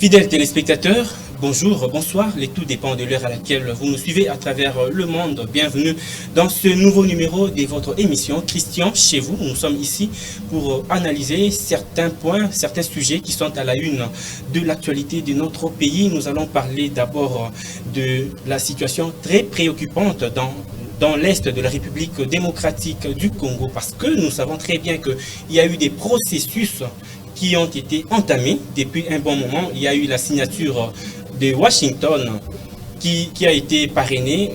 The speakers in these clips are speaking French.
Fidèles téléspectateurs, bonjour, bonsoir, les tout dépend de l'heure à laquelle vous nous suivez à travers le monde. Bienvenue dans ce nouveau numéro de votre émission Christian chez vous. Nous sommes ici pour analyser certains points, certains sujets qui sont à la une de l'actualité de notre pays. Nous allons parler d'abord de la situation très préoccupante dans l'Est de la République démocratique du Congo, parce que nous savons très bien qu'il y a eu des processus qui ont été entamés depuis un bon moment. Il y a eu la signature de Washington qui a été parrainée,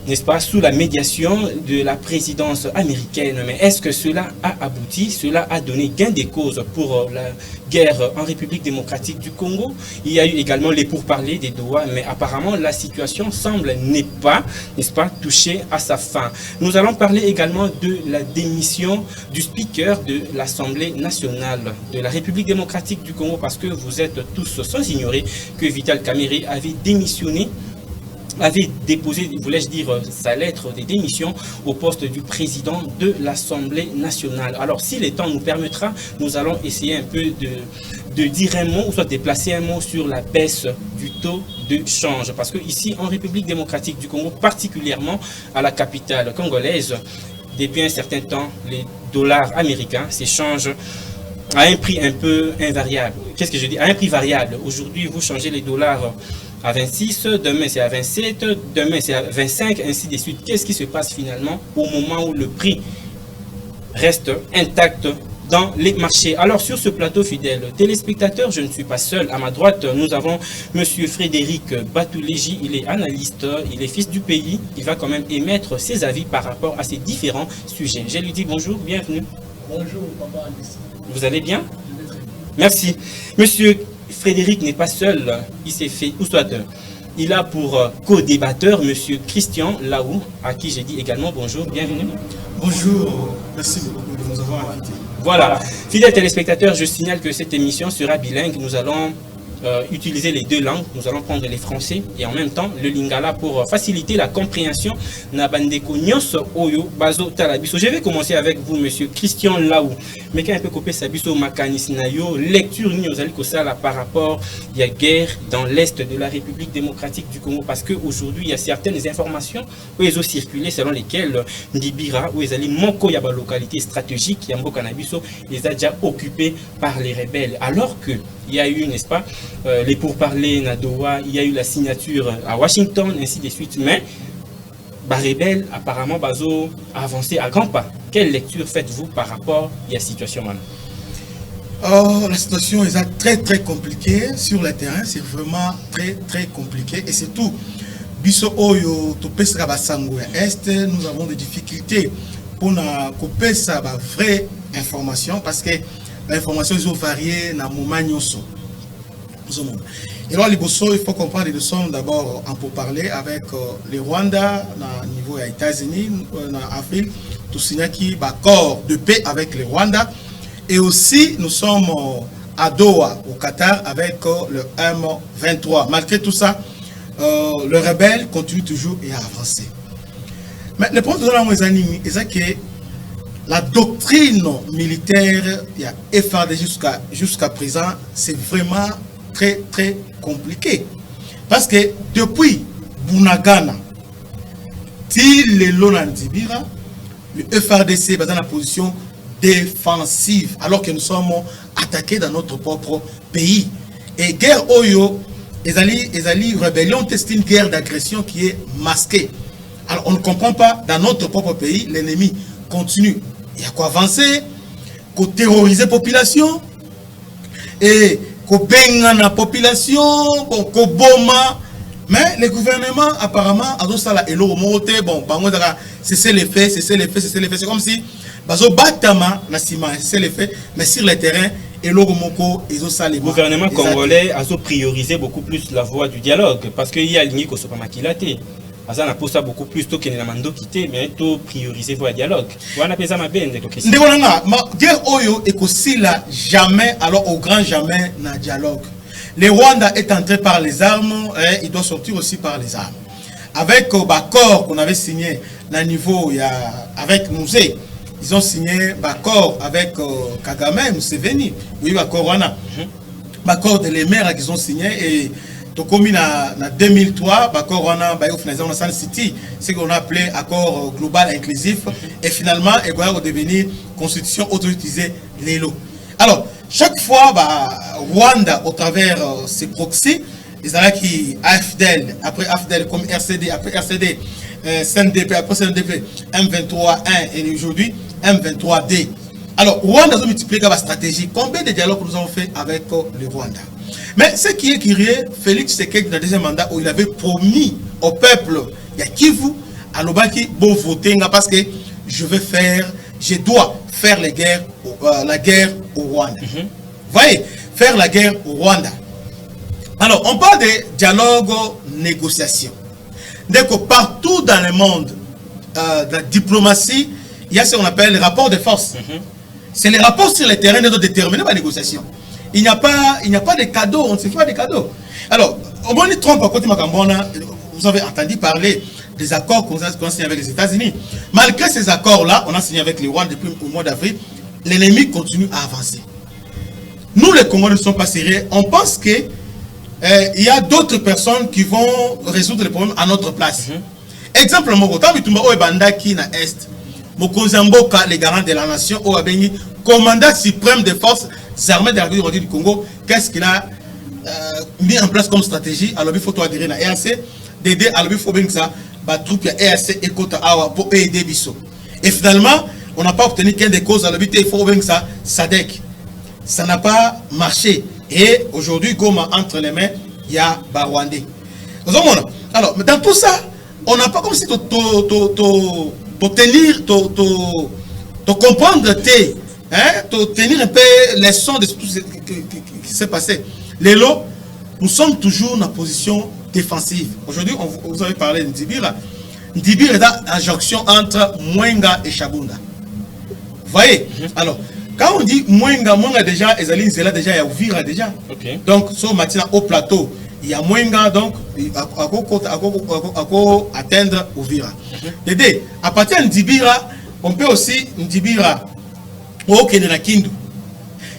n'est-ce pas, sous la médiation de la présidence américaine. Mais est-ce que cela a abouti? Cela a donné gain de cause pour la guerre en République démocratique du Congo? Il y a eu également les pourparlers des Doha, mais apparemment la situation semble n'est-ce pas, touchée à sa fin. Nous allons parler également de la démission du speaker de l'Assemblée nationale de la République démocratique du Congo, parce que vous êtes tous sans ignorer que Vital Kamerhe avait démissionné, avait déposé, voulais-je dire, sa lettre de démission au poste du président de l'Assemblée nationale. Alors, si le temps nous permettra, nous allons essayer un peu de dire un mot, ou soit de placer un mot sur la baisse du taux de change. Parce que ici, en République démocratique du Congo, particulièrement à la capitale congolaise, depuis un certain temps, les dollars américains s'échangent à un prix un peu invariable. Qu'est-ce que je dis? À un prix variable. Aujourd'hui, vous changez les dollars à 26, demain c'est à 27, demain c'est à 25, ainsi de suite. Qu'est-ce qui se passe finalement au moment où le prix reste intact dans les marchés? Alors sur ce plateau, fidèles téléspectateurs, je ne suis pas seul. À ma droite, nous avons monsieur Frédéric Batouléji. Il est analyste, il est fils du pays. Il va quand même émettre ses avis par rapport à ces différents sujets. Je lui dis bonjour, bienvenue. Bonjour, papa Alice. Vous allez bien? Merci. Monsieur Frédéric n'est pas seul, il s'est fait, ou soit il a pour co-débatteur monsieur Christian Laou, à qui j'ai dit également bonjour, bienvenue. Bonjour, merci beaucoup de nous avoir invités. Voilà, fidèles téléspectateurs, je signale que cette émission sera bilingue. Nous allons utiliser les deux langues. Nous allons prendre les français et en même temps le lingala pour faciliter la compréhension. Je vais commencer avec vous, monsieur Christian Laou. Mais quand un peu copier sa biso makanis nayo lecture ni aux alikosala par rapport il y a guerre dans l'est de la République démocratique du Congo, parce que aujourd'hui il y a certaines informations où ils ont circulé selon lesquelles Ndibira ou Ezali Moko Yaba localité stratégique Yambo Canabiso les a déjà occupés par les rebelles, alors que il y a eu, n'est-ce pas, les pourparlers Nadoa, il y a eu la signature à Washington, ainsi de suite, mais Barébel, apparemment, Bazo a avancé à grands pas. Quelle lecture faites-vous par rapport à la situation, man? La situation est très très compliquée sur le terrain, c'est vraiment très très compliqué, et c'est tout. Biso Oyo, Topesra Basango Est, nous avons des difficultés pour couper sa vraie information, parce que l'information est variée dans le moment. Et là, il faut comprendre que nous sommes d'abord en pourparler avec les Rwanda, au niveau des États-Unis, en Afrique, tout signé qui accord de paix avec les Rwanda. Et aussi, nous sommes à Doha, au Qatar, avec le M23. Malgré tout ça, le rebelle continue toujours et à avancer. Mais le point de vue c'est que la doctrine militaire, il y a FARD jusqu'à présent, c'est vraiment très très compliqué. Parce que depuis Bunagana, le FARDC est dans la position défensive, alors que nous sommes attaqués dans notre propre pays. Et guerre Oyo, les rébellion, c'est une guerre d'agression qui est masquée. Alors on ne comprend pas, dans notre propre pays, l'ennemi continue. Il y a quoi avancer, qu'on terroriser la population, et qu'on benga la population, qu'on boma. Mais le gouvernement, apparemment, a dit ça là, et l'eau monte, bon, c'est l'effet, c'est comme si, bazo batama, c'est l'effet, mais sur le terrain, et l'eau moko, ils ont ça les. Le gouvernement congolais a priorisé beaucoup plus la voie du dialogue, parce qu'il y a l'igné qu'on soit pas maquillé. Ça n'a pas ça beaucoup plus tôt que les mando quitté, mais tout prioriser voie dialogue. Voilà, pesa ma benne de question. Guerre Oyo et aussi là jamais, alors au grand jamais, n'a dialogue. Le Rwanda est entré par les armes, et il doit sortir aussi par les armes. Avec l'accord qu'on avait signé à niveau, avec Mouzé, ils ont signé l'accord avec Kagame, Museveni, oui, l'accord Rwanda. l'accord de les maires qu'ils ont signé et comme en 2003, l'accord on a finalisé en Sun City, ce qu'on a appelé accord global inclusif et finalement il va devenir constitution autorisée l'élo. Alors chaque fois Rwanda au travers ses proxys, les gens qui AFDL après AFDL comme RCD après RCD, CNDP après CNDP, M23-1 et aujourd'hui M23D. Alors Rwanda a multiplié la stratégie. Combien de dialogues nous avons fait avec le Rwanda? Mais ce qui est curieux, Félix Tshisekedi dans le deuxième mandat où il avait promis au peuple, il y a Kivu, à l'Obaki, bon voter parce que je dois faire la guerre au Rwanda. Voyez, faire la guerre au Rwanda. Alors, on parle de dialogue, négociation. Donc, partout dans le monde, de la diplomatie, il y a ce qu'on appelle le rapport de force. C'est les rapports sur le terrain qui déterminent la négociation. Il n'y a pas de cadeaux, on ne se fait pas de cadeaux. Alors, au moins, Trump, à côté de Macambona, vous avez entendu parler des accords qu'on a signés avec les États-Unis. Malgré ces accords-là, on a signé avec les Rwandais depuis le mois d'avril, l'ennemi continue à avancer. Nous, les Congolais, ne sommes pas sérieux. On pense que il y a d'autres personnes qui vont résoudre les problèmes à notre place. Exemple, quand Bitumba Oebanda qui na Est, Mokozamboka, les garants de la nation, Oabeni, commandant suprême des forces armées de la République du Congo, qu'est-ce qu'il a mis en place comme stratégie? Alors, il faut adhérer à l'EAC, d'aider à l'objet, il faut bien que ça, troupes à EAC et Kota Awa pour aider Bisso. Et finalement, on n'a pas obtenu qu'un des causes à l'objet, il faut bien que ça, SADC. Ça n'a pas marché. Et aujourd'hui, comme entre les mains, il y a Barwandais. Alors, dans tout ça, on n'a pas comme si tu comprendre, tenir un peu les sons de tout ce qui s'est passé. Les lots, nous sommes toujours dans la position défensive. Aujourd'hui, vous avez parlé de Ndibira. Ndibira est dans la jonction entre Mwenga et Chabunda. Vous voyez? Alors, quand on dit Mwenga déjà, Ezaline Zela déjà, il y a Ouvira déjà. Okay. Donc, sur matin au plateau, il y a Mwenga, donc, à atteindre Ouvira. Dédé, à partir de Ndibira, on peut aussi Ndibira au Kenena Kindu.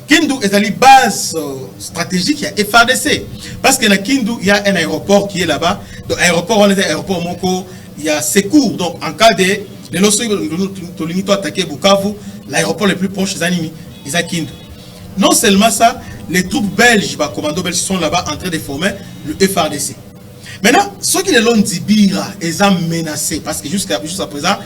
Kindu est la base stratégique, il y a FARDC. Parce que dans Kindu, il y a un aéroport qui est là-bas. Donc, aéroport, on est aéroport Moko, il y a secours. Donc, en cas de nous attaquer Bukavu, l'aéroport le plus proche des ennemis, ils ont Kindu. Non seulement ça, les troupes belges, les commandos belges sont là-bas en train de former le FARDC. Maintenant, ceux qui l'ont Ndibira, ils ont menacé. Parce que jusqu'à présent,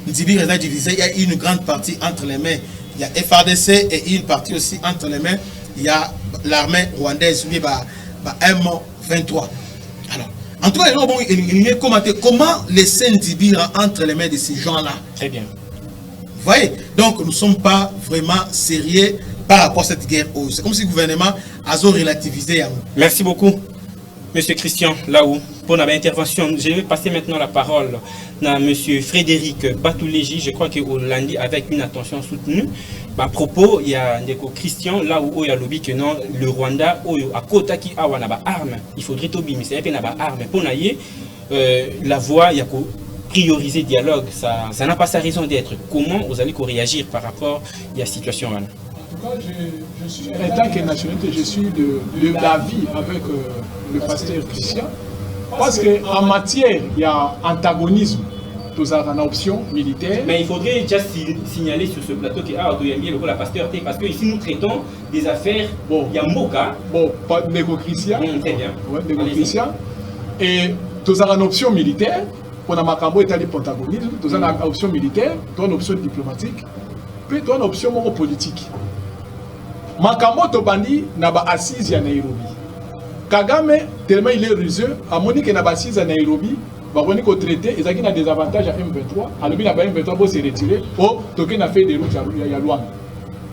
Ndibira est divisé. Il y a une grande partie entre les mains. Il y a FARDC et une partie aussi entre les mains. Il y a l'armée rwandaise, M23. Alors, en tout cas, il est commenté comment laisser Ndibira entre les mains de ces gens-là. Très bien. Vous voyez? Donc, nous ne sommes pas vraiment sérieux par rapport à cette guerre. C'est comme si le gouvernement a relativisé. Merci beaucoup, Monsieur Christian Laou, pour notre intervention. Je vais passer maintenant la parole à Monsieur Frédéric Batouléji. Je crois qu'au lundi, avec une attention soutenue, à propos, il y a Christian Laou, il y a lobby que non, le Rwanda, à côté qui a armes, il faudrait tout bien, c'est un armes. Pour la voie, il y a prioriser le dialogue, ça n'a pas sa raison d'être. Comment vous allez réagir par rapport à la situation là? En tout cas, je suis, en tant que nationalité, je suis de l'avis avec le pasteur Christian, parce qu'en matière, il y a antagonisme, tout ça en option militaire. Mais il faudrait déjà signaler sur ce plateau qu'il y a le pasteur, parce que ici nous traitons des affaires, il y a Moka. Bon, pas de négo-christian. Très bien. Ouais, négo-christian. Et tout ça en option militaire. On a Makambo et antagonisme, tout ça en option militaire, tout en option diplomatique, puis tout en option politique. Makambo Tobandi n'a pas assise à Nairobi. Kagame, tellement il est rusé, a moni qu'il n'a pas assise à Nairobi, va venir au traité, et ça qui a des avantages à M23, alors il a M23 pour se retirer, oh, Toké n'a fait des routes à Luanda.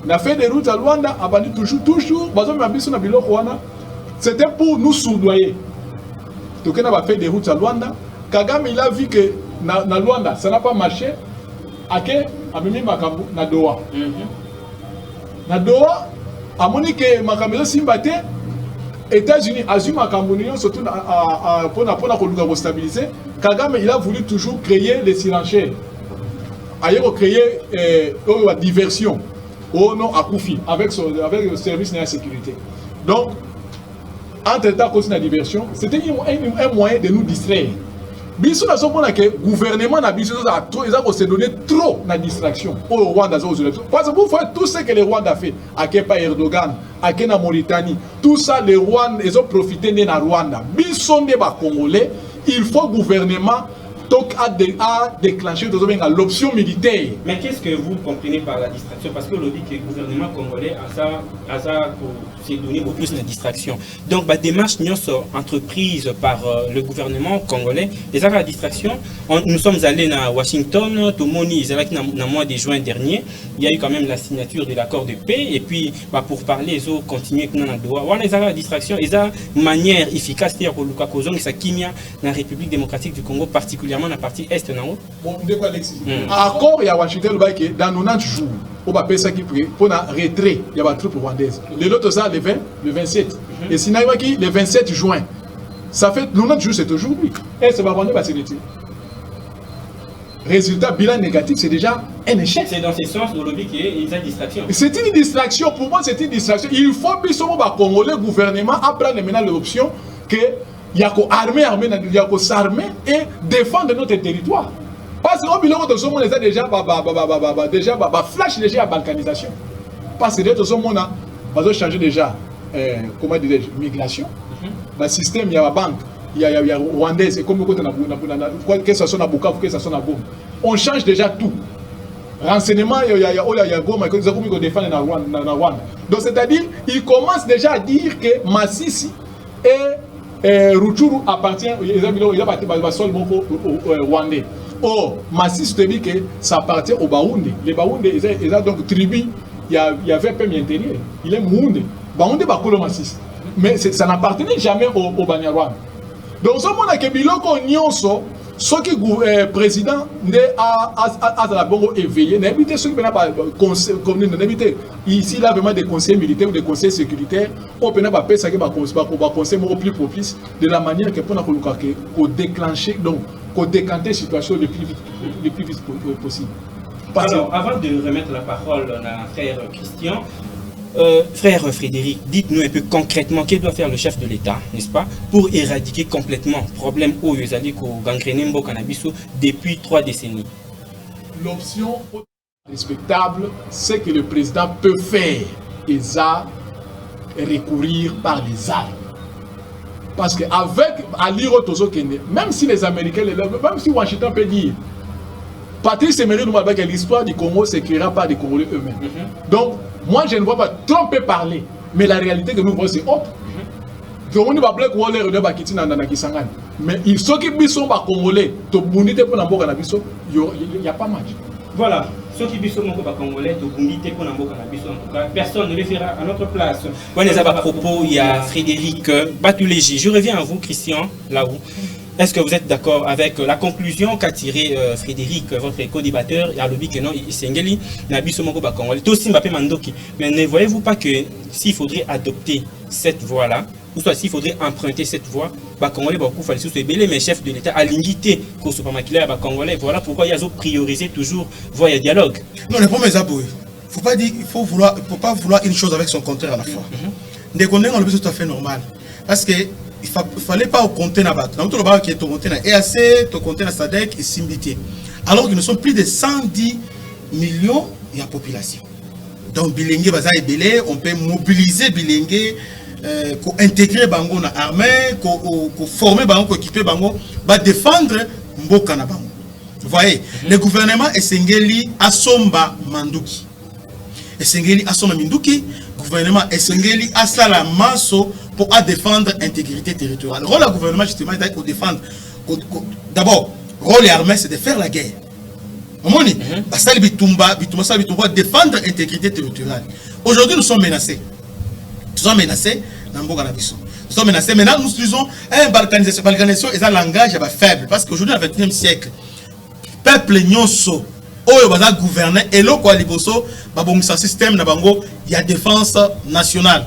N'a fait des routes à Luanda, a banni toujours, c'était pour nous soudoyer. Toké n'a pas fait des routes à Luanda. Kagame, il a vu que na Luanda, ça n'a pas marché, ake amimi Makambo na Doha. Na Doha, a moni que Makambo Simbate, États-Unis, Azu Makambo, surtout pour la stabiliser, Kagame, il a voulu toujours créer les surenchères. Ailleurs, créer la diversion, au nom à Koufi, avec le service de la sécurité. Donc, entre-temps, cause de la diversion, c'était un moyen de nous distraire. Biso na somona que gouvernement na biso ils ont se donné trop na distraction au Rwanda aux élections. Parce que vous voyez tout ce que le Rwanda fait, à Kepa Erdogan, à Kena Mauritanie, tout ça les Rwandais ils ont profité de na Rwanda. Biso ne ba Congolais, il faut gouvernement à déclencher l'option militaire. Mais qu'est-ce que vous comprenez par la distraction? Parce que le dit que le gouvernement congolais a ça pour se donner beaucoup plus de distraction. Donc, la démarche entreprise par le gouvernement congolais, les la distraction, nous sommes allés à Washington, tout le monde est allé dans le mois de juin dernier, il y a eu quand même la signature de l'accord de paix, et puis pour parler, ils ont continué dans le droit. On a la distraction, ils ont une manière efficace de faire la République démocratique du Congo, particulièrement dans la partie est. Bon, de quoi Alexis? Accord, il y a Washington, dans 90 jours, on va payer ça qui prie pour un retrait, il y a des troupes rwandaises. Le lot, ça, le 20, le 27. Et sinon, il y a le 27 juin. Ça fait 90 jours, c'est aujourd'hui. Et ça va rendre se retirer. Résultat, bilan négatif, c'est déjà un échec. C'est dans ce sens, le lobby qui est une distraction. C'est une distraction, pour moi, c'est une distraction. Il faut que le Congolais, le gouvernement, apprenne maintenant l'option que il y a qu'à armer, il y a qu'à s'armer et défendre notre territoire. Parce que bilan de ce monde déjà flash déjà la balkanisation. Parce que de ce monde on va changer déjà comment dirais-je migration. Le système il y a la banque, il y a rwandaise et comme que ça soit à Bukavu, que ça soit à Goma. On change déjà tout. Renseignement il y a Goma que nous défendre dans Rwanda. Donc c'est-à-dire il commence déjà à dire que Masisi et Rutshuru appartient, il a seulement au Rwandais. Or, Massis te dit que ça appartient au Baoundé. Les Baoundé, ils ont donc tribu, il y avait un peu intérieur. Il est Moundé. Baoundé, Bakolo Massis. Mais ça n'appartenait jamais au Banyarwanda. Donc, ce moment-là, que Biloko Nyonso, ce qui est président a la bonne éveillé, n'habite ceux qui n'ont n'habite ici, là, vraiment des conseils militaires ou des conseils sécuritaires, on peut pas faire ça qui va conseiller plus propice de la manière que pour déclencher, donc, pour décanter la situation le plus vite possible. Alors, avant de remettre la parole à frère Christian, frère Frédéric, dites-nous un peu concrètement qu'est-ce que doit faire le chef de l'État, n'est-ce pas, pour éradiquer complètement le problème où ils allaient gangréner le cannabis depuis 3 décennies. L'option respectable, c'est que le président peut faire et ça recourir par les armes. Parce qu'avec Aliro Tozo Kende, même si les Américains, même si Washington peut dire, Patrice Emery nous dit que l'histoire du Congo s'écrira par des Congolais eux-mêmes. Donc, moi je ne vois pas Trump parler, mais la réalité que nous voyons c'est autre. On ne va pas Waller de Bakiti dans Kisangani. Mais il s'occupe de son Congolais, to bonité pour n'importe quel il n'y a pas match. Voilà. Ceux qui sont congolais, pour en tout cas, personne ne le fera à notre place. Bon, à propos, il y a Frédéric Batulégi. Je reviens à vous, Christian, là-haut. Est-ce que vous êtes d'accord avec la conclusion qu'a tiré Frédéric, votre co-débatteur, et à l'objet que non, Isengeli, Nabiso Moko Congolais, Tossi Mbappé Mandoki. Mais ne voyez-vous pas que s'il faudrait adopter cette voie-là, ou soit s'il faudrait emprunter cette voie, Congolais, beaucoup fallait se béler, mais chef de l'État a limité pour ce Pamakila Congolais. Voilà pourquoi ils ont priorisé toujours voie et dialogue. Non, le problème est ça, faut pas dire, il faut pas vouloir une chose avec son contraire à la fois. Des condamnés, on le fait tout à fait normal. Parce que il fallait pas au compter na bat. Dans tout le bar qui est au compter na EAC, au compter na SADC et Simbité. Alors que nous sommes plus de 110 millions de la population. Donc Bilingue baza et belé, on peut mobiliser Bilingue, ko intégrer bango na armée, ko former bango, ko équiper bango, ba défendre mboka na bango. Vous voyez, le gouvernement Esengeli Asomba Manduki. Esengeli Asomba Minduki, gouvernement Esengeli Asala Maso pour défendre l'intégrité territoriale. Le rôle du gouvernement, justement, est de défendre. D'abord, le rôle de l'armée, c'est de faire la guerre. Défendre l'intégrité territoriale. Aujourd'hui, nous sommes menacés. Nous sommes menacés dans le Nous sommes menacés. Maintenant, nous utilisons une balkanisation. La balkanisation est un langage faible. Parce qu'aujourd'hui, dans le XXIe siècle, le peuple nyonso, il gouverner et le coaliboso, il y a un système de défense nationale.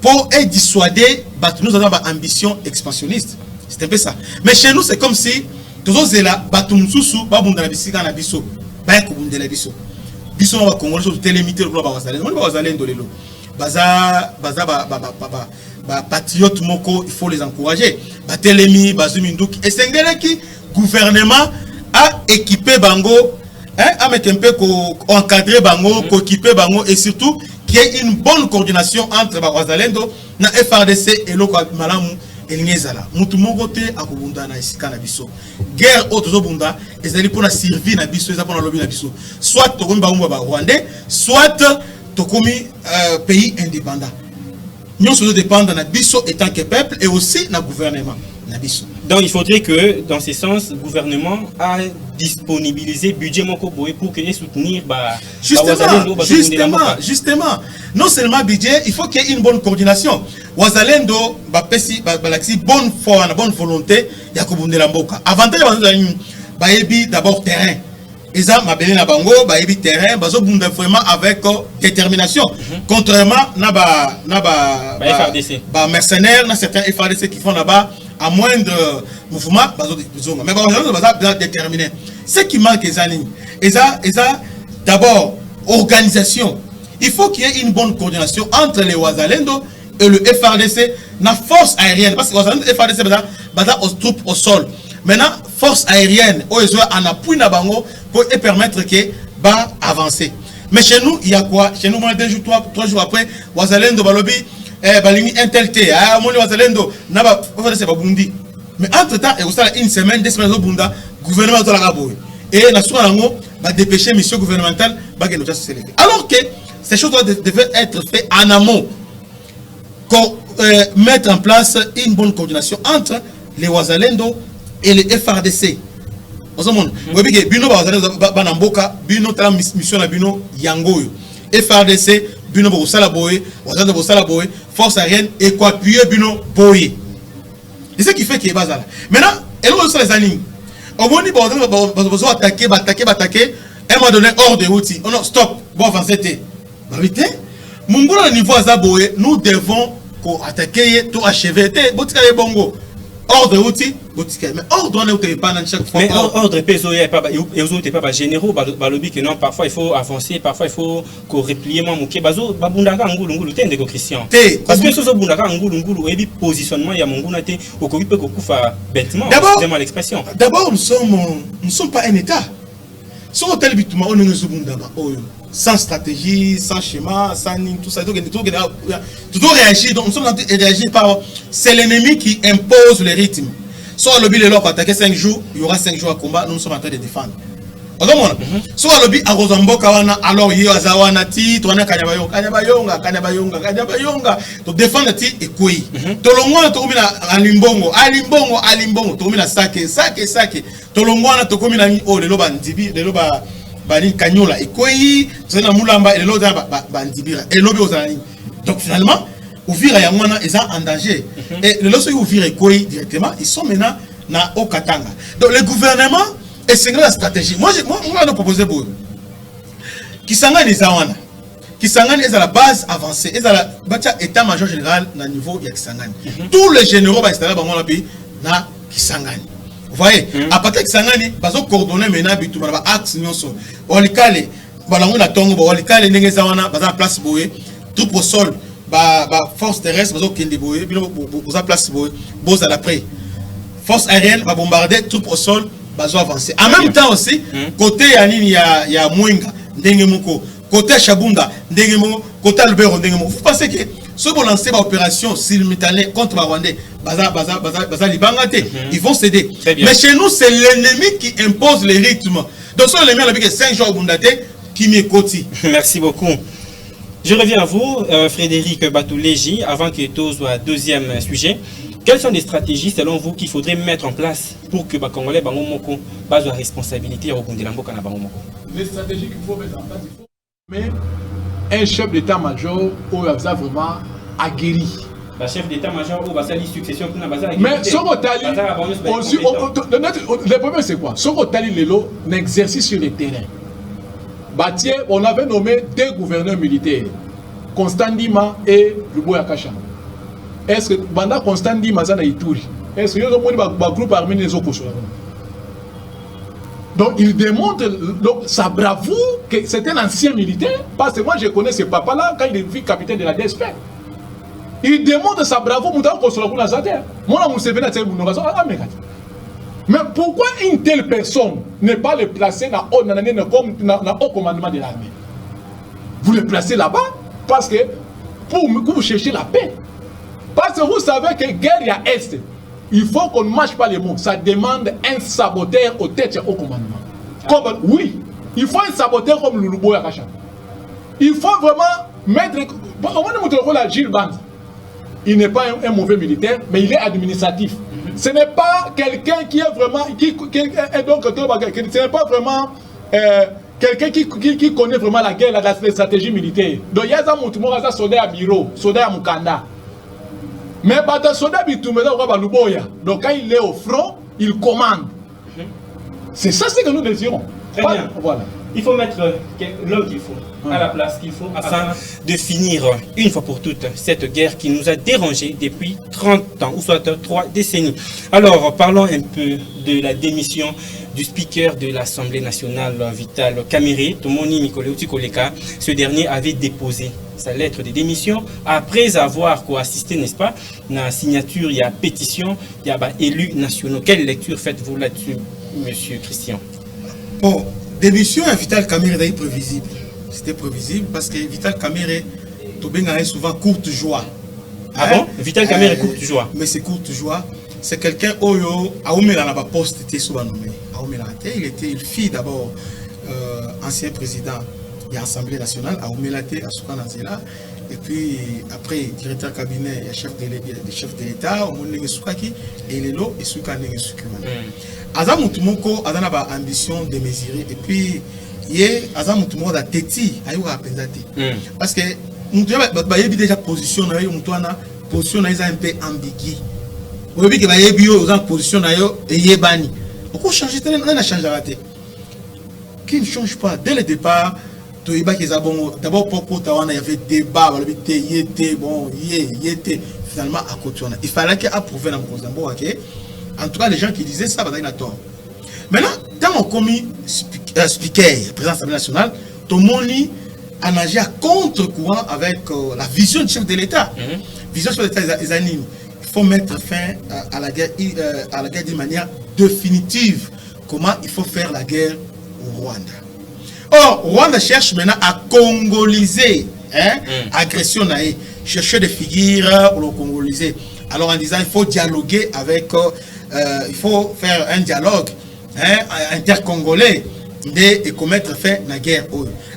Pour dissuader, nous avons une ambition expansionniste. C'est un peu ça. Mais chez nous, c'est comme si tous les gens qui ont patriote moko, il faut les encourager. Batelemi, Bazumindouk, et c'est qui gouvernement a équipé Bango, a mettre un peu encadré Bango, équipé Bango, et surtout qu'il y ait une bonne coordination entre Wazalendo, na FRDC et Loko Malamu et Ngezala. Mutumongo te akubunda na isika na biso. Guerre auto bunda, ezali pour na survie na biso, ezali pour na lobby na biso. Soit tokomi ba Rwandais, soit tokomi pays indépendant. Nous sommes dépendants de Bisso étant que peuple et aussi de gouvernement. Donc il faudrait que, dans ce sens, le gouvernement a disponibilisé le budget pour qu'il soutenir. Justement. Non seulement budget, il faut qu'il y ait une bonne coordination. Wazalendo, bonne foi, bonne volonté, il y a avantage d'abord terrain. Ils ont mabélé na bango, terrain, vraiment avec détermination. Contrairement à FRDC. Mercenaires, certains FRDC qui font là-bas à moindre mouvement, mais ils sont déterminés. Ce qui manque, d'abord organisation. Il faut qu'il y ait une bonne coordination entre les Wazalendo et le FRDC, la force aérienne. Parce que les Wazalendo et le FRDC sont troupes au sol. Maintenant, force aérienne, en appui pour permettre que avancer. Mais chez nous, il y a quoi? Chez nous, 2 jours, 3 jours après, Wazalendo balobi, balini intelté, Wazalendo, mais entre-temps, il y a une semaine, 2 semaines au Bunda, gouvernement de la Raboui. Et la Sourango va dépêcher mission gouvernementale, alors que ces choses devaient être faites en amont. Mettre en place une bonne coordination entre les Wazalendo et les FRDC. Bino Banamboka, Bino Tala mission Bino Yango. FRDC, Bino Bosala Boye, Wazalendo Bosala Boye, force aérienne, et quoi appuyer Bino Boye. C'est ce qui fait qu'il est basal. Maintenant, elle reçoit les animes. Au moment où on va attaquer, elle m'a donné ordre de route. Oh non, stop, bon avancer. Mon niveau à Zaboye, nous devons attaquer, tout achever. Bongo. Ordre outil, mais ordre on est pas dans chaque fois. Mais ordre PSO et pas généraux, balobi que non, parfois il faut avancer, parfois il faut replier moi mouké bazo babundaka ngulu tende ko Christian. Parce que ce bundaka ngulu et bi positionnement ya monguna te okoki pe ko kufa bêtement, c'est mal l'expression. D'abord nous sommes pas un état. Sur tel bitumba on ne zubundaka sans stratégie, sans schéma, sans tout ça, tout doit réagir. Donc nous sommes en train de réagir par. C'est l'ennemi qui impose le rythme. Soit le lobby est là pour attaquer 5 jours, il y aura 5 jours à combat, nous sommes en train de défendre. Soit le lobby à Rosambo Kawana, alors il y a Zawana Ti, Toana Kanyabayonga, to défendre Ti et Kouy. Tolongwana Tokomina Alimbongo, Tokomina Sake. Tolongwana Tokomina O, le Loba Ndibi, le Loba. Bani Kanyola et Koyi, c'est la Moulamba et l'autre Bandibira et l'obé aux amis. Donc finalement, Ouvira Yamwana est en danger. Et lorsque Ouvira et Koyi directement, ils sont maintenant au Katanga. Donc le gouvernement est c'est la stratégie. Moi, je vais proposer pour eux. Kisangani Zawana. Kisangani est à la base avancée. Est à la état-major général au niveau de Kisangani. Tous les généraux vont installer dans le pays na Kisangani. Vous voyez, à partir de Kisangani, ils vont coordonner maintenant bitumba axe nyonso. Olikale, balanguna tongo, olikale ndenge zawana, baza place boye, tout au sol, force terrestre, bazo kende boye, baza place boye, boza l'après. Force aérienne va bombarder tout au sol, bazo avancer. En même temps aussi, côté yanini ya Mwenga, ndenge moko, côté Chabunda, ndenge moko, côté Albero, ndenge moko. Vous pensez que ceux qui ont lancé l'opération simultanée contre les Rwandais, ils vont céder. Mais chez nous, c'est l'ennemi qui impose les rythmes. Donc, sur l'ennemi, il y a 5 jours qui m'écoutent. Merci beaucoup. Je reviens à vous, Frédéric Batouléji, avant que tu sois deuxième sujet. Quelles sont les stratégies, selon vous, qu'il faudrait mettre en place pour que les Congolais aient la responsabilité au Bundelamboka na Bango Moko? Les stratégies qu'il faut mettre en place, il faut. Mais un chef d'état-major où il a vraiment aguerri. La chef d'état-major où il a succession pour la mais le problème c'est quoi? Son Otali Lelo, un exercice sur le terrain. Batier, on avait nommé 2 gouverneurs militaires, Constant Ndima et Luboya Kasha. Est-ce que Banda Constant Ndima Zana Ituri? Est-ce que vous avez un groupe armé des Okosho? Donc il démontre sa bravoure, que c'est un ancien militaire, parce que moi je connais ce papa-là quand il est devenu capitaine de la DSP. Il démontre sa bravoure, mais pourquoi une telle personne n'est pas le placer dans le haut commandement de l'armée? Vous le placez là-bas parce que pour vous chercher la paix. Parce que vous savez que guerre y a Est. Il faut qu'on ne mâche pas les mots. Ça demande un saboteur au tête au commandement. Comme, oui, il faut un saboteur comme Lulubo Yakacha. Il faut vraiment mettre... On va nous montrer la Gilles Band. Il n'est pas un mauvais militaire, mais il est administratif. Ce n'est pas quelqu'un qui est vraiment... ce n'est pas vraiment... quelqu'un qui connaît vraiment la guerre, la stratégie militaire. Donc il y a des soldats à bureau, soldats à Mukanda. Mais les soldats donc quand il est au front, il commande. C'est ça ce que nous désirons. Très bien. Voilà. Il faut mettre l'homme qu'il faut, à la place qu'il faut, afin de finir une fois pour toutes cette guerre qui nous a dérangés depuis 30 ans, ou soit 3 décennies. Alors, parlons un peu de la démission du speaker de l'Assemblée nationale, Vital Kamerhe, Tomoni Mikoleuti Koleka. Ce dernier avait déposé sa lettre de démission après avoir assisté, n'est-ce pas, à la signature, il y a pétition, il y a élus nationaux. Quelle lecture faites-vous là-dessus, monsieur Christian? Bon, démission à Vital Kamerhe est prévisible. C'était prévisible parce que Vital Kamerhe, Tobenga est souvent courte joie. Ah bon? Vital Kamerhe est courte joie. Mais c'est courte joie. C'est quelqu'un Oyo Aoumela n'a pas poste était souvent nommé. Il était une fille d'abord ancien président de l'Assemblée nationale Aoumela té à Soukanazela et puis après directeur cabinet et chef de l'État au monde Soukaki et Lelo et Soukane Soukuma. Azam Mutumoko azana ba ambition de mesurer et puis yé Azam Mutumoko da teti ayo apenzate. Parce que Mutumoko ba yebi déjà position na yo Mutuana position na un peu ambiguë. Vous voyez que ba yebi yo en position na yo et yebani. Pourquoi changer? On a changé la tête. Qui ne change pas dès le départ. D'abord, pour il y avait débat, il y était bon, il était finalement à côté. Il fallait qu'il approuve dans le en tout cas, les gens qui disaient ça, ils ont tort. Maintenant, quand on commis speaker, président de l'Assemblée nationale, tout le monde a nagé à contre-courant avec la vision du chef de l'État. Vision sur l'État, il faut mettre fin à la guerre d'une manière définitive. Comment il faut faire la guerre au Rwanda. Or, Rwanda cherche maintenant à congoliser, agression, chercher des figures pour le congoliser. Alors en disant il faut dialoguer avec, il faut faire un dialogue intercongolais et commettre fin à la guerre.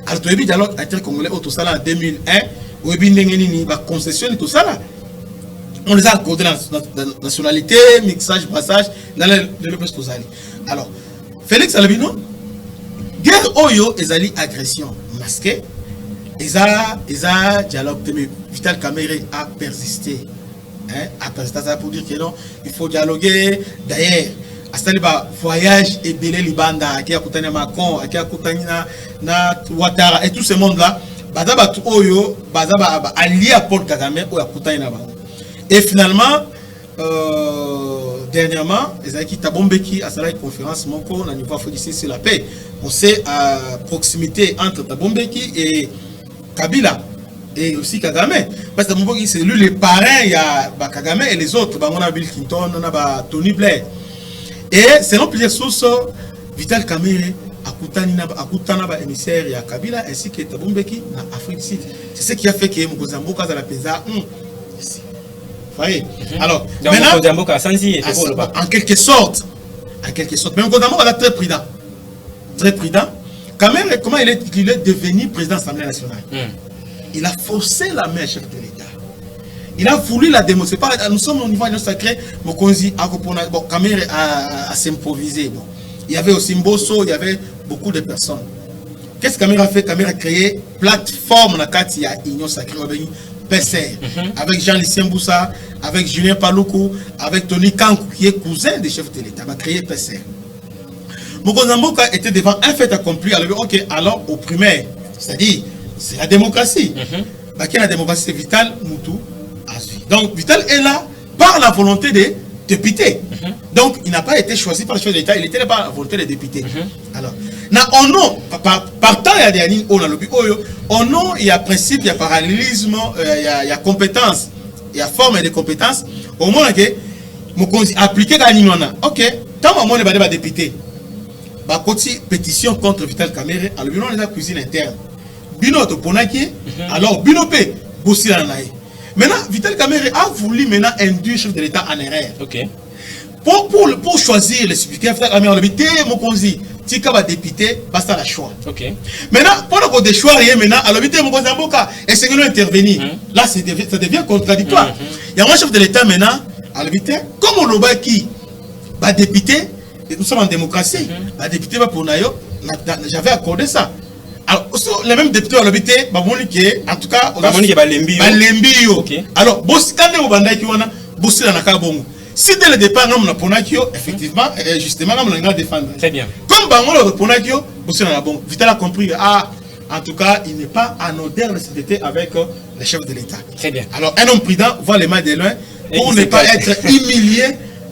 Alors le dialogue intercongolais tout ça en 2001, où il va concessionner tout ça là. On les a accordé la nationalité, mixage, brassage, dans le plus tout ça. Alors, Félix Albino, guerre Oyo, ils agression masquée, ils ont dialogue, mais Vital Kamerhe a persisté. A persisté, ça pour dire que non, il faut dialoguer. D'ailleurs, à ce voyage et Belé Libanda, qui a coûté Macron, qui a coûté na Ouattara, et tout ce monde-là, Bazaba Oyo, Bazaba allié à Paul Kagame, ou à coûté na et finalement, dernièrement, les Aïki Tabombeki a une conférence Moko, on a niveau félicité sur la paix. On sait à proximité entre Tabombeki et Kabila et aussi Kagame. Parce que Tabombeki c'est lui les parrains, il y a Kagame et les autres, on a Bill Clinton, on a Tony Blair. Et selon plusieurs sources, Vital Kamerhe a Kutana émissaire et à Kabila ainsi que Tabombeki en Afrique du Sud. C'est ce qui a fait que Mkozamboka a la PESA. Alors, maintenant, en quelque sorte, mais Mkozamboka est très prudent. Très prudent. Quand même, comment il est devenu président de l'Assemblée nationale? Il a forcé la main chef de l'État. Il a voulu la démontrer. Nous sommes au niveau de sacré, Mokonzi Kamerhe a s'improviser. Bon. Il y avait aussi Mbosso, il y avait beaucoup de personnes. Qu'est-ce que Kamerhe a fait? Kamerhe a créé plateforme dans laquelle il y a Union Sacrée, PCR, avec Jean-Lucien Boussa, avec Julien Paloukou, avec Tony Kankou, qui est cousin du chef de l'État, a créé PCR. Mkozamboka était devant un fait accompli. Alors, ok, alors au primaire, c'est-à-dire, c'est la démocratie. Qui est la démocratie? C'est Vital Moutou Azui. Donc, Vital est là par la volonté des députés. Donc, il n'a pas été choisi par le chef de l'État, il était pas à la volonté des députés. Alors, au nom, partant, il y a des années, au nom, il y a principe, il y a parallélisme, il y a compétence, il y a forme et des compétences. Au moins, que, appliquer à l'Inona. Ok, tant que moi, on est député, côté pétition contre Vital Kamerhe, alors, on est la cuisine interne. Bino, alors, Bino P, Bossi Lanaï. Maintenant, Vital Kamerhe a voulu maintenant induire le chef de l'État en erreur. Ok. Pour choisir les speakers, mon tika va député, basta la choix. Ok. Maintenant, pour le choix, maintenant, alors mon conseil et c'est nous intervenir. Là, ça devient contradictoire. Il y a un chef de l'État maintenant, alors comme on l'a qui va député, nous sommes en démocratie, va député va pour nayo, j'avais accordé ça. Alors, les mêmes députés ont l'habité, en tout cas, alors, quand on a si dès le départ, on a effectivement, justement, on a défendre. Très bien. Comme on a bon, Vital a compris, en tout cas, il n'est pas anodin de s'entêter avec le chef de l'État. Très bien. Alors, un homme prudent voit les mains de loin pour ne pas être humilié.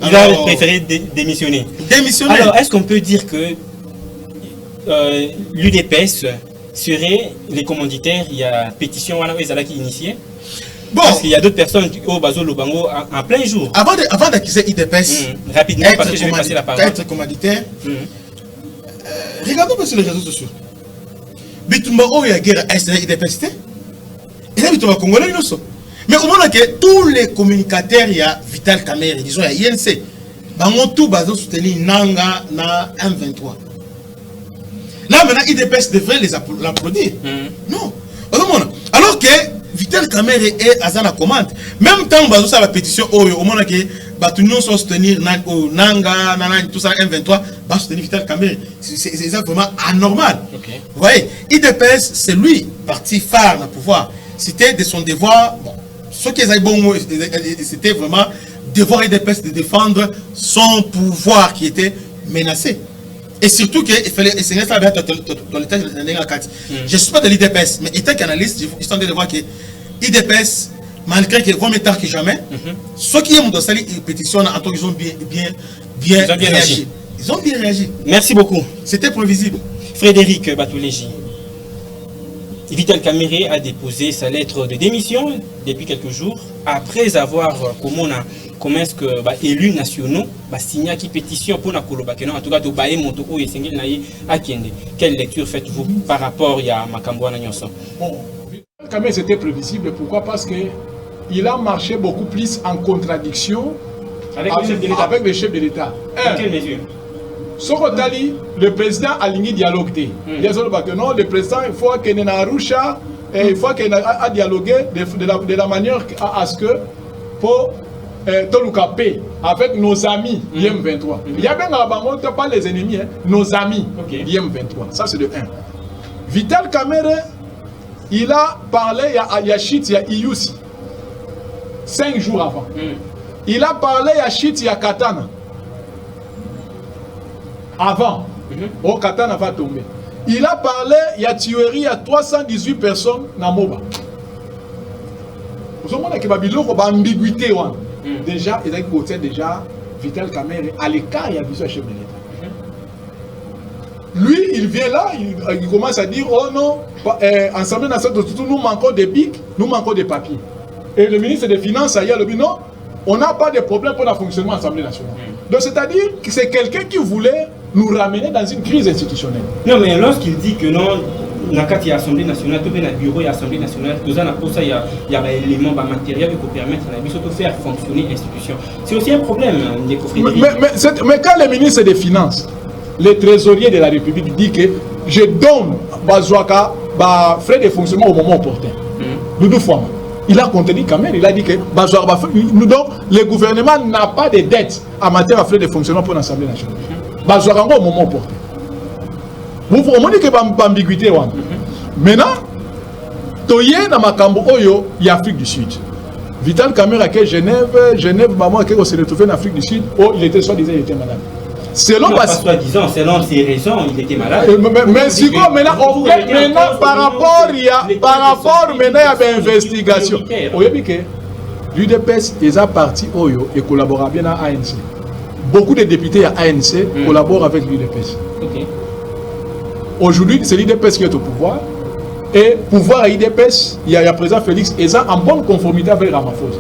Il a préféré démissionner. Alors, est-ce qu'on peut dire que l'UDPS serait les commanditaires, il y a pétition qui initiée? Bon. Parce qu'il y a d'autres personnes au Bazo Lobango en plein jour. Avant d'accuser IDPS, rapidement, parce que je vais passer la parole. Être commanditaire, regardons sur les réseaux sociaux. Bitumba Oya guerre IDPS, et là, Bitumba Congolais, nous sommes. Mais au moment que tous les communicateurs, il y a Vital Kamerhe, disons, il y a INC, tout Bazo soutenir Nanga na M23. Là, maintenant, IDPS devrait les applaudir. Non. Alors que Vital Kamerhe est à la commande. Même temps, on va la pétition au moment que nous sommes soutenir Nanga, tout ça, M23, va soutenir Vital Kamerhe. C'est vraiment anormal. Okay. Vous voyez, IDPS, c'est lui, parti phare dans le pouvoir. C'était de son devoir, bon, ce qui est bon, c'était vraiment devoir IDPS de défendre son pouvoir qui était menacé. Et surtout qu'il fallait essayer ça avec dans l'état de l'État. Je ne suis pas de l'IDPS, mais étant qu'analyste, je suis en train de voir que l'IDPS, malgré qu'il vaut mieux tard que jamais, ceux qui aiment dans cette pétition, ils ont bien réagi. Ils ont bien réagi. Merci beaucoup. C'était prévisible. Frédéric Batuléji. Vital Kamerhe a déposé sa lettre de démission depuis quelques jours, après avoir, comment est-ce que élus nationaux signé qui pétition pour la Kolobakeno, en tout cas, de Baye Montoko et Sengel Naï à Kende. Quelle lecture faites-vous par rapport à Makambo Nanyonson? Bon, Vital Kamerhe, c'était prévisible. Pourquoi? Parce qu'il a marché beaucoup plus en contradiction avec le chef de l'État. Quelle mesure? Sokotali, le président a ligné dialogue. Non, le président, il faut qu'il ait Arusha et il faut qu'il ait dialogué de la manière à ce que pour Toluka paix avec nos amis IM23. Il y a bien pas les ennemis, hein, nos amis IM23. Ça c'est de 1. Vital Kamerhe, il a parlé à Yachit, il y a Iyusi 5 jours avant. Il a parlé à Yachit, il y a Katana. Avant, au Katana va tomber. Il a parlé, il y a tuerie, il y a 318 personnes dans Moba. Vous savez qu'il y a une ambiguïté. Déjà, il y a côté déjà Vital Kamerhe à l'écart, il y a besoin de chef de l'État. Lui, il vient là, il commence à dire oh non, Assemblée nationale, nous manquons des bics, nous manquons des papiers. Et le ministre des Finances, il a dit non, on n'a pas de problème pour le fonctionnement de l'Assemblée nationale. Donc, c'est-à-dire que c'est quelqu'un qui voulait nous ramener dans une crise institutionnelle. Non, mais lorsqu'il dit que non, il y a l'Assemblée nationale, tout le bureau de l'Assemblée nationale, tout ça, il y a des éléments matériels qui permettent de faire fonctionner l'institution. C'est aussi un problème, mais quand le ministre des Finances, le trésorier de la République dit que je donne Bazouaka frais de fonctionnement au moment opportun, il a contenu quand même, il a dit que le gouvernement n'a pas de dette en matière de frais de fonctionnement pour l'Assemblée nationale. Bazouaka au moment opportun. Vous comprenez que il y a ambiguïté. Maintenant, dans Makambo Oyo, il y a Afrique du Sud. Vital Kamerhe à Genève, maman qui s'est retrouvé en Afrique du Sud, il était soi-disant, il était malade. Selon selon ses raisons, il était malade. Mais si vous, maintenant, par rapport, il y a une investigation. Vous voyez que l'UDPS est parti Oyo et collabore bien à ANC. beaucoup de députés à ANC collaborent avec l'UDPS. Ok. Aujourd'hui, c'est l'UDPS qui est au pouvoir. Et pouvoir à l'UDPS, il y a le président Félix, et ça en bonne conformité avec Ramaphosa.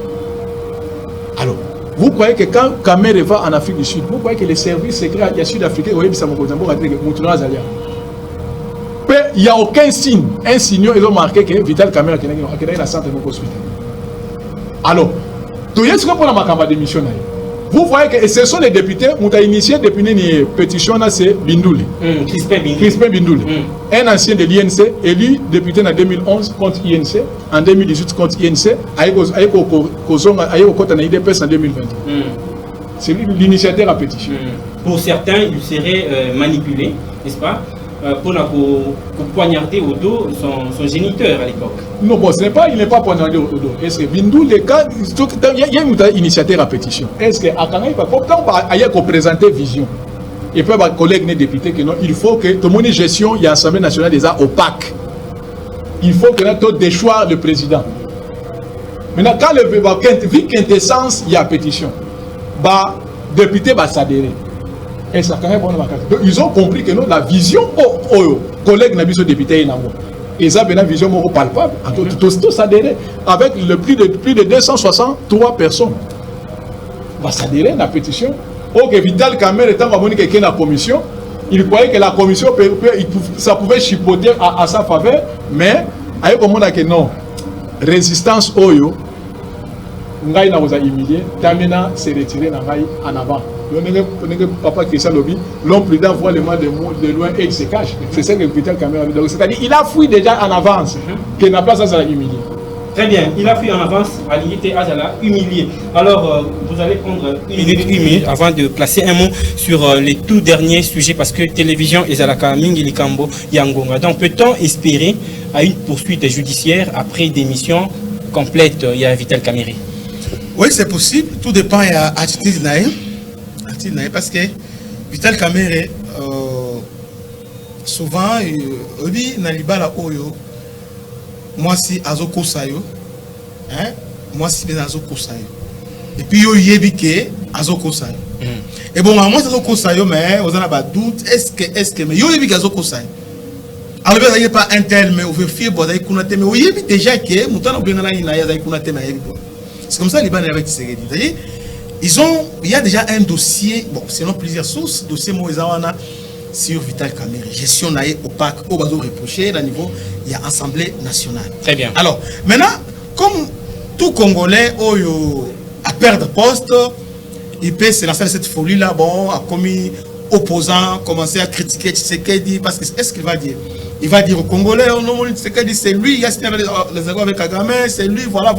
Alors, vous croyez que quand Kamere va en Afrique du Sud, vous croyez que les services secrets sud-africains, il n'y a aucun signe. Un signe, ils ont marqué que Vital Kamere est dans centre de hospitalier. Alors, tout ce qu'on a ma démission. Vous voyez que ce sont les députés qui ont initié depuis une pétition, c'est Bindouli. Crispin Bindouli. Un ancien de l'INC, élu député en 2011 contre INC, en 2018 contre INC, avec l'IDPS en 2020. C'est l'initiateur à pétition. Pour certains, il serait manipulé, n'est-ce pas, pour poignarder au dos son géniteur à l'époque. Non, bon, ce n'est pas, il n'est pas poignardé au dos. Est-ce que Bindou, il y a un initiateur à pétition. Est-ce que Akanaï va présenter vision? Et puis, les collègues les députés, que non, il faut que tout le monde ait gestion, il y a l'Assemblée nationale des arts opaque. Il faut que nous déchoir le président. Maintenant, quand le vu quintessence, il y a pétition, le député va s'adhérer. Et ça, quand même, ils ont compris que non, la vision aux collègues n'ont députés, et ça, une vision palpable, tous adhérés, avec le plus de 263 personnes. Va s'adhérer à la pétition. Ok, Vital Kamere étant abonné quelqu'un dans la commission, il croyait que la commission, ça pouvait chipoter à sa faveur, mais, avec le monde que non, résistance Oyo, Ngaï n'a pas humilié, Tamina s'est retiré en avant. Papa Christian Lobby, l'homme prudent voit le mal de loin et il se cache. C'est ça que Vital Kamere a dit. C'est-à-dire qu'il a fui déjà en avance, qu'il n'a pas ça à humilier. Très bien, il a fui en avance, Aligité Azala, humilié. Alors, vous allez prendre une minute avant de placer un mot sur les tout derniers sujets, parce que télévision Ezalaka Mingi Likambo Yangonga. Donc, peut-on espérer à une poursuite judiciaire après démission complète, il y a Vital Kamere? Oui, c'est possible, tout dépend de l'attitude naïe. Parce que Vital Kamere, souvent, lui, Nalibala Oyo, moi si Azoko Sayo, moi si Azoko Sayo. Et puis, yo yebike Azoko Sayo. Et bon, moi, Azoko Sayo, mais vous en avez doute, est-ce que, mais yo yebike Azoko Sayo. Alors, il n'y a pas un tel, mais vous faites bon, mais vous yebike déjà que, mouton, c'est comme ça, les bancs avec Tshisekedi. Il y a déjà un dossier, bon, selon plusieurs sources, dossier Moïsawana sur Vital Kamere. Gestion naïe opaque, au bas reproché, à niveau, il y a Assemblée nationale. Très bien. Alors, maintenant, comme tout Congolais a perdre poste, il peut se lancer cette folie-là, bon, a commis opposant, commencer à critiquer Tshisekedi, parce que est-ce qu'il va dire? Il va dire aux Congolais, oh non, Tshisekedi, c'est lui, il y a signé les accords avec Kagame, c'est lui, voilà.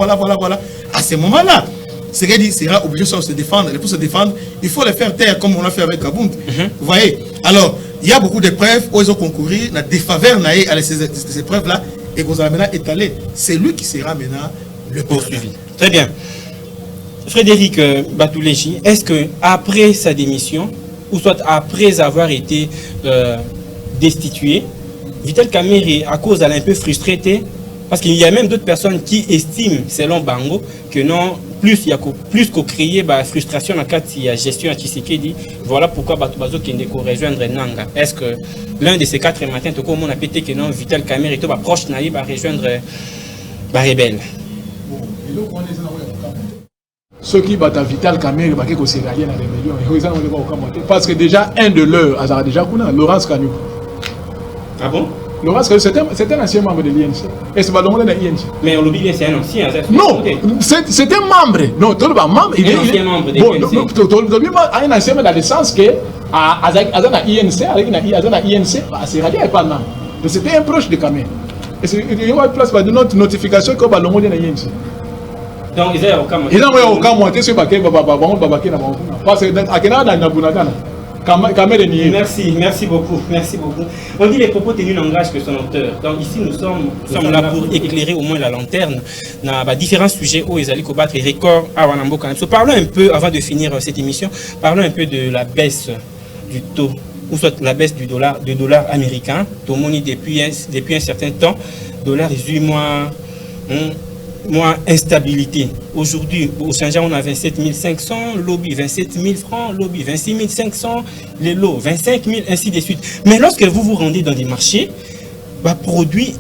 À ce moment-là, Tshisekedi sera obligé de se défendre. Et pour se défendre, il faut le faire taire comme on l'a fait avec Kabound. Vous voyez? Alors, il y a beaucoup de preuves où ils ont concouru, la défaveur à ces preuves-là, et vous allez maintenant étaler. C'est lui qui sera maintenant le poursuivi. Très bien. Frédéric Batouléji, est-ce que après sa démission, ou soit après avoir été destitué, Vital Kamere, à cause d'elle un peu frustré, parce qu'il y a même d'autres personnes qui estiment, selon Bango, que non, plus il y a plus qu'au créer frustration dans le cadre de la gestion à Tshisekedi, voilà pourquoi Batubazo qui est rejoindre Nanga. Est-ce que l'un de ces 4 matins, tout comme on a pété que non, Vital Kamere est proche de rejoindre Rebelle? Ceux qui battent Vital Kamere, c'est la rébellion. Parce que déjà, un de leurs, Laurence Kanyou. Ah bon? Laurence Kanyou, c'est un ancien membre de l'INC. Et c'est pas le monde de l'INC. Mais on l'oublie, c'est un ancien. Non, c'est un membre. Non, tout le monde membre. Il est un ancien membre de l'INC. Un ancien membre dans le sens que, à l'INC, à l'INC, c'est radié pas membre. C'était un proche de Kamere. Et il y a une place de notre notification comme le monde de l'INC. Donc, ils ont aucun moyen. Ils ont aucun moyen. C'est pas que parce que Merci beaucoup. On dit les propos tenus n'engagent que son auteur. Donc ici nous sommes là pour éclairer au moins la lanterne dans différents sujets où ils allaient combattre les records à Wanamboka. Parlons un peu, avant de finir cette émission, parlons un peu de la baisse du taux, ou soit la baisse du dollar américain. Tout le monde depuis un certain temps, dollar 18 mois. moi, instabilité. Aujourd'hui, au Saint-Jean, on a 27 500, lobby 27 000 francs, lobby 26 500, les lots 25 000, ainsi de suite. Mais lorsque vous vous rendez dans des marchés, bah, produit,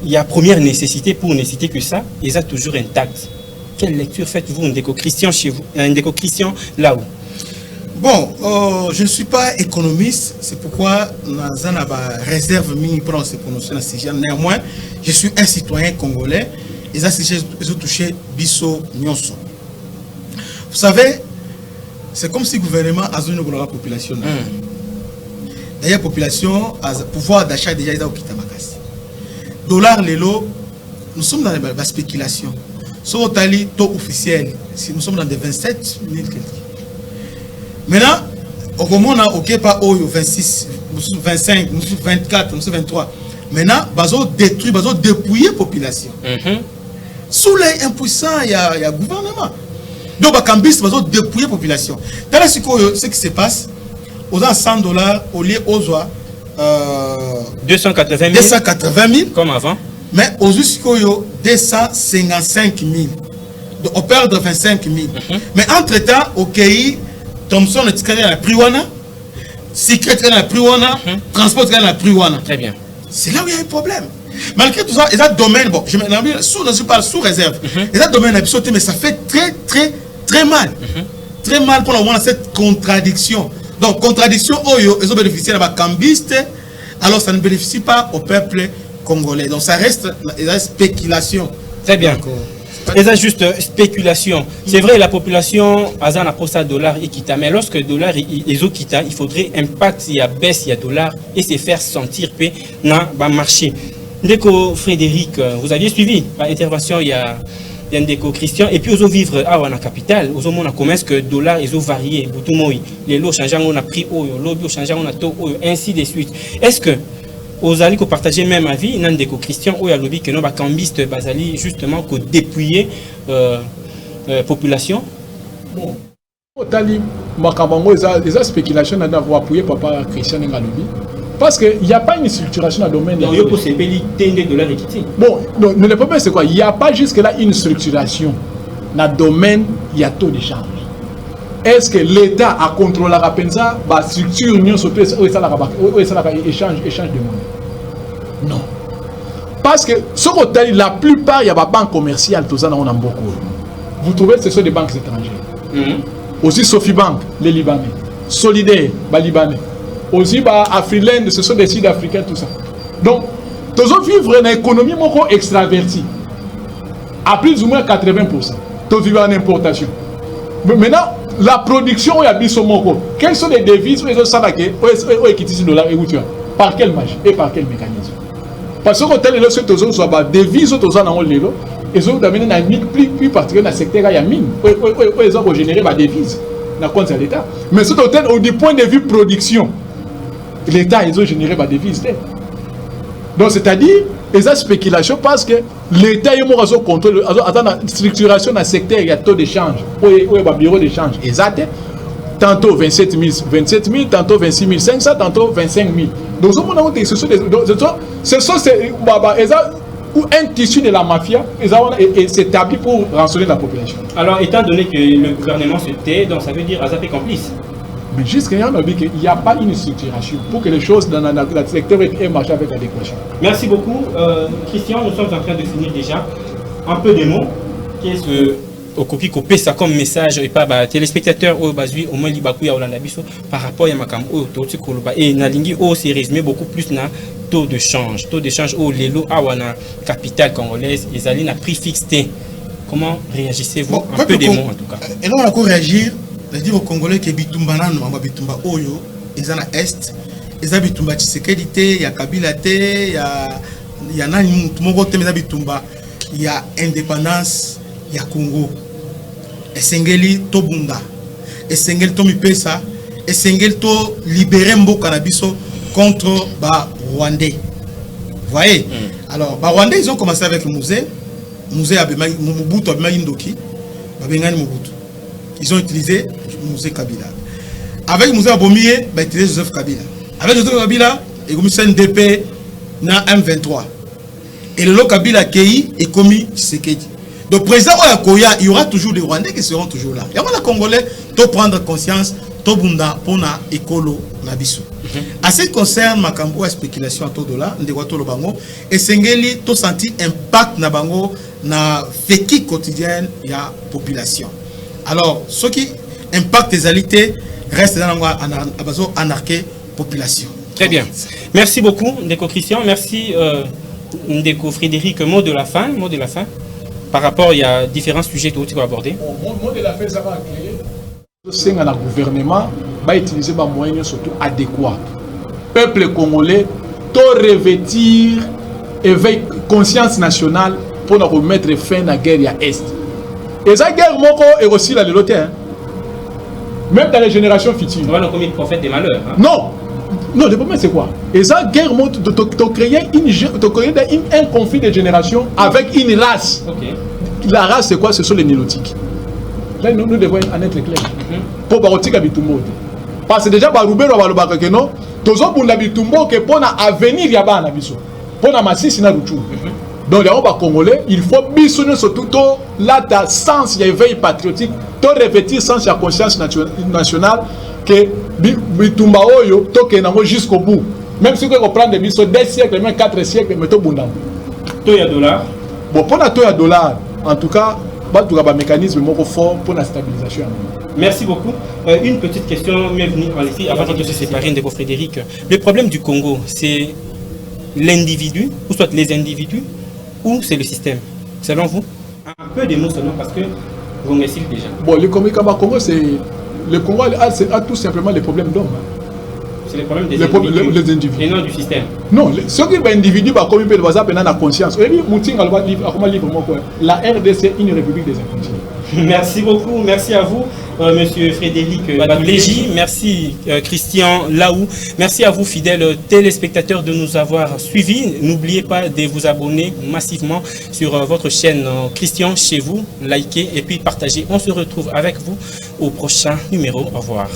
il y a première nécessité, pour ne citer que ça, ils ont toujours intact. Quelle lecture faites-vous, Ndeko Christian, chez vous, Ndeko Christian, là-haut? Bon, je ne suis pas économiste, c'est pourquoi nous avons réserve pour se prononcer dans ce sujet. Néanmoins, je suis un citoyen congolais et ça, c'est touché Bisso Nyonso. Vous savez, c'est comme si le gouvernement a besoin de la population. D'ailleurs, la population a pouvoir d'achat déjà au Kitamakasi. Dollar, les lots, nous sommes dans la spéculation. Sur le taux officiel, nous sommes dans des 27 000 quelques. Maintenant, au moment on a OK pas 26, 25, 24, 23. Maintenant, bazo détruit, bazo dépouiller la population. Sous les impuissants, il y a gouvernement. Donc, bakambis bazo dépouiller la population. Dans ce qui se passe, aux $100 au lieu aux 280 000 comme avant. Mais aux USCO 255 000. Donc, on perd de 25 000. Mais entre-temps, au pays, Thomson est à la Priwana, Secret est à la Priwana, Transport est à la Priwana. Très bien. C'est là où il y a un problème. Malgré tout ça, il y a un domaine, bon, je ne parle sous réserve. Il y a un domaine à sauter, mais ça fait très mal. Très mal pour avoir cette contradiction. Donc, contradiction, ils ont bénéficié de la cambiste, alors ça ne bénéficie pas au peuple congolais. Donc, ça reste la spéculation. Très bien. C'est juste spéculation. C'est vrai, la population a un apport à dollar et quitta, mais lorsque le dollar est quitta, il faudrait impact, il y a baisse, il y a dollar et se faire sentir dans le marché. Ndeko Frédéric, vous aviez suivi l'intervention, il y a Ndeko Christian, et puis aux vivre à la capitale, aux hommes on a commerce que dollar ils ont varié, les lots changeant, on a pris l'eau changeant, on a taux, ainsi de suite. Est-ce que vous allez partager même avis, Ndeko Christian, ou à lobby que nous cambiste basali justement que dépouiller population? Bon, tali makabango les spéculations d'avoir appuyé papa Christian Ngalobi parce qu'il n'y a pas une structuration dans le domaine. Il y a possibilité de dollars équité. Bon, non, mais le problème c'est quoi? Il n'y a pas jusque-là une structuration dans le domaine, il y a taux d'échange. Est-ce que l'État a contrôlé la Rapenza, la structure union sur échange de monnaie? Non. Parce que ce côté, la plupart, il y a des banques commerciales, tout ça, on a beaucoup. Vous trouvez que ce sont des banques étrangères. Aussi Sofibank, les Libanais. Solidaire, les Libanais. Aussi Afriland, ce sont des Sud-Africains, tout ça. Donc, tous vivre une économie extravertie. À plus ou moins 80%. Tous vivent en importation. Mais maintenant, la production, il y a Bissomoko. Quelles sont les devises où ils ont salaqué, où ils quittent $, et où tu as? Par quelle marge et par quel mécanisme? Parce que quand les autres sont des devises, ils ont amené un plus particulier dans le secteur, il y a mine. Ils ont généré des devises dans le compte de l'État. Mais surtout, du point de vue production, l'État, ils ont généré des devises. Donc, c'est-à-dire, ils ont spéculation parce que l'État, il y a un contrôle, une structuration dans le secteur, il y a taux d'échange, il y a un bureau d'échange. Exact. Tantôt 27 000, tantôt 26 500, tantôt 25 000. Donc, ce sont un tissu de la mafia et c'est établi pour rançonner la population. Alors, étant donné que le gouvernement se tait, donc ça veut dire Azapé complice. Mais jusqu'à maintenant, il n'y a pas une structuration pour que les choses dans le secteur aient marché avec adéquation. Merci beaucoup. Christian, nous sommes en train de finir déjà. Un peu de mots. Qu'est-ce que au copie copier ça comme message et pas téléspectateurs au basui au moins libaku ya olanda biso par rapport à makam au toti koloba et na lingi au c'est résumé beaucoup plus na taux de change au lelo awana capitale congolaise ils allaient na prix fixé. Comment réagissez-vous? Bon, un peu des mots en tout cas. Et là on a quoi réagir, dire aux Congolais que bitumba nanu mama bitumba oyo ils en a est ils habitent bitumba Tshisekedi, il y a Kabila té, il y a nani moko té mais bitumba il y a indépendance, il y a Congo. Esengeli to bunda, esengeli to mipesa, esengeli to libérer mboka na biso contre ba Rwandais. Vous voyez? Alors, ba Rwandais ils ont commencé avec le musée Abema Mobutu Abema Indoki, Babengani Mobutu. Ils ont utilisé le musée Kabila. Avec le musée Abomie, bah utilisé Joseph Kabila. Avec Joseph Kabila, ils ont mis un DP na M23. et le Kabila Kei est commis Tshisekedi. Donc président Oyakoya, il y aura toujours des Rwandais qui seront toujours là. Il y aura les Congolais qui prendre conscience, to bunda pona écolo nabiso. À ce qui concerne Makambo spéculation à taux dollar, ndekwato lo bango et sengeli to senti impact na bango na vécu quotidien ya population. Alors ce qui impacte les alités reste dans la anarquée population. Très bien. Merci beaucoup Ndeko Christian, merci Ndeko Frédéric, mot de la fin, par rapport il y a différents sujets que tu vas aborder. Mot de la fin ça va créer c'est un gouvernement va utiliser des moyens surtout adéquats. Peuple congolais doit revêtir éveil conscience nationale pour nous remettre fin à la guerre à Est. Et cette guerre est aussi la loté. Même dans les générations futures. On va nous commettre le prophète des malheurs. Hein? Non, le problème c'est quoi? Et cette guerre de créer un conflit de génération avec une race. Okay. La race c'est quoi? Ce sont les Nilotiques. Là, nous devons en être clairs. Pour Barotika Bitumbo. Parce que déjà, Baroubero Balobaka que non, tous les gens Bitumbo que pour l'avenir, il y a un abisso. Pour la massif, c'est un rouchou. Donc, les Congolais, il faut bisonner surtout là, ta sens, il y a éveil patriotique, to revêtir sens, il y a conscience nationale que Bitumba Oyo, to kenango jusqu'au bout. Même si on prend des bisons 2 siècles, même 4 siècles, mais to bundam. Toya dollar. Bon, pour la toya dollar, en tout cas, un mécanisme fort pour la stabilisation. Merci beaucoup. Une petite question, bienvenue ici, avant de se séparer de Frédéric. Le problème du Congo, c'est l'individu, ou soit les individus, ou c'est le système? Selon vous? Un peu de mots seulement parce que vous me déjà. Bon, le Congo, c'est... Le Congo a tout simplement les problèmes d'hommes. C'est le problème des individus. Et non du système. Non, ceux qui sont individus, comme ils peuvent avoir conscience. La RDC est une république des inconnus. Merci beaucoup, merci à vous, Monsieur Frédéric Badouléji, merci Christian Laou, merci à vous fidèles téléspectateurs de nous avoir suivis. N'oubliez pas de vous abonner massivement sur votre chaîne Christian chez vous, likez et puis partagez. On se retrouve avec vous au prochain numéro. Au revoir.